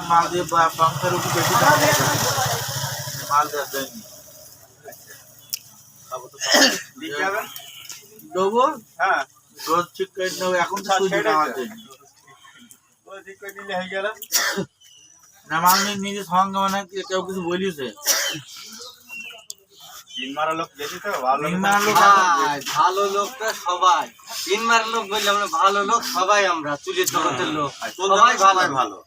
মাল দিয়ে পাম্পের উপর বেশি দাম মাল দেওয়ার জন্য দেবো। হ্যাঁ রোজ ঠিক করে নেবো এখন তো সুজি নেওয়ার জন্য ঠিক করে নিলে হয়ে গেল না মাল নিজে সঙ্গে মানে কেউ কিছু বলিছে ভালো লোক তো সবাই তিনবার লোক বললে আমরা ভালো লোক সবাই আমরা চুলির জগতের লোক সবাই ভালো ভালো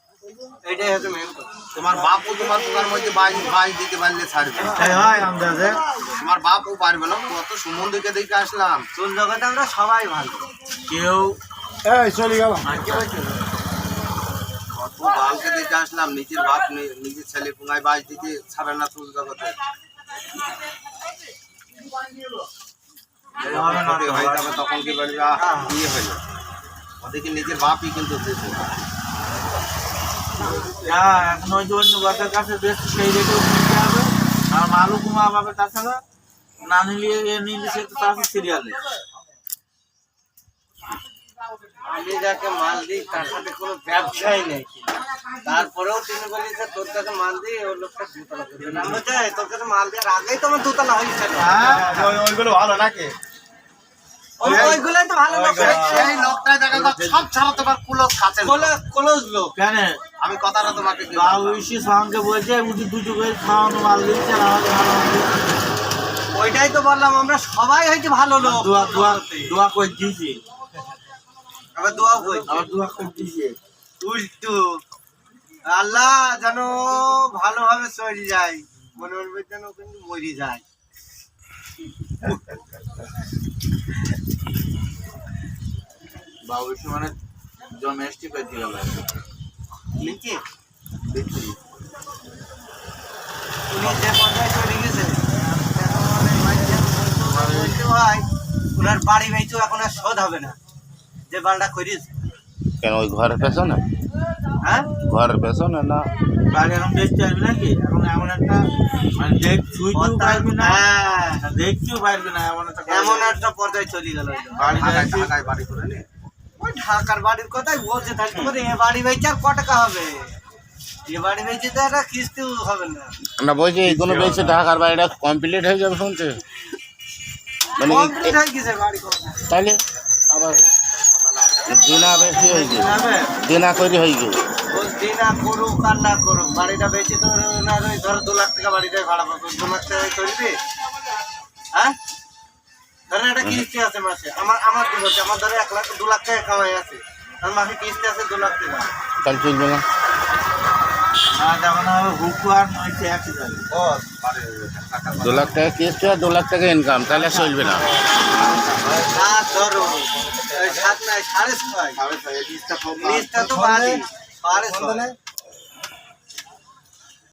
এটাই হচ্ছে মেন কথা। তোমার বাপও তোমার পোকার মধ্যে বাইশ দিতে পারলে ছাড়বে তোমার বাপও পারবে না। কত সুমন্দিকে দেখে আসলাম চুল জগতে আমরা সবাই ভালো কেউ চলে গেল কত বালকে দেখে আসলাম নিজের বাপ নিজের ছেলে পোঙায় বাইশ দিতে ছাড়ে না চুল জগতে হয়ে যাবে তখন কি বলবে ইয়ে হইল ওদেরকে নিজের বাপই কিন্তু দিয়েছে হ্যাঁ এখন ওই যে অন্য গাছের কাছে বেশ সেই রেটেও কিনতে হবে আর মালও কমা পাবে তাছাড়া না নিলে নিলে সে তো তার সিরিয়ালে আমি যাকে মাল দিই তার সাথে কোনো ব্যবসাই নেই তারপরেও তিনি বলি যে তোর কাছে মাল দিই ওই লোকটা দুতলা করবে না আমরা যাই তোর কাছে মাল দেওয়ার আগেই তো আমার দুতলা হয়েছে ওইগুলো ভালো নাকি ওইগুলোই তো ভালো লোক সেই লোকটাই দেখা যাচ্ছে সব ছাড়া তোমার কুলস খাচ্ছে ক্লোজ লোক কেন আমি কথাটা তোমাকে ঐশী সঙ্গে বলছে উঠি দুটো করে খাওয়ানো মাল দিচ্ছে আর আমাদের ভালো ওইটাই তো বললাম আমরা সবাই হয়তো ভালো লোক দোয়া দোয়া দোয়া করে দিয়েছি আবার দোয়া কই আবার দোয়া করে দিয়েছে উল্টো আল্লাহ যেন ভালোভাবে চলে যায় মনে বলবে যেন কিন্তু মরে যায় বা ঐশী মানে জমেস্টিক হয়ে দিল লিখি উনি যে পর্যায়ে চলে গেছে ভাই ওনার বাড়ি বেঁচেও এখন আর শোধ হবে না যে বালটা করিস কেন ওই ঘরের পেছনে হ্যাঁ ঘরের পেছনে না বাড়ি এখন দেখতে পারবি নাকি এখন এমন একটা মানে দেখ ছুঁইতেও পারবি না দেখতেও পারবি না এমন একটা পর্যায়ে চলে গেল বাড়ি ঢাকায় বাড়ি করে নে ওই ঢাকার বাড়ির কথাই বলছে থাকতে পারে এ বাড়ি বেঁচে আর ক টাকা হবে এ বাড়ি বেঁচে তো একটা কিস্তিও হবে না না বলছি কোনো বেশি ঢাকার বাড়িটা কমপ্লিট হয়ে যাবে শুনছে মানে কমপ্লিট হয়ে গেছে বাড়ি তাহলে আবার দিনা বেশি হয়ে গেছে দিনা করে হয়ে গেছে বলছি না করুক আর না করুক বাড়িটা বেঁচে তো না ধরো 2 লাখ টাকা বাড়িটাই ভাড়া পাবো 2 লাখ টাকা করবি হ্যাঁ ধরেন একটা কিস্তি আছে মাসে আমার কি বলছে আমার ধরে 1 লাখ 2 লাখ টাকা কামাই আছে আর মাসে কিস্তি আছে 2 লাখ টাকা তাহলে চলবে না যখন হবে হুকু আর নইছে একই যাবে 2 লাখ টাকা কিস্তি আর 2 লাখ টাকা ইনকাম তাহলে চলবে না ধরো 7 নাই 6.5 নিচটা তো বাড়ি 6.5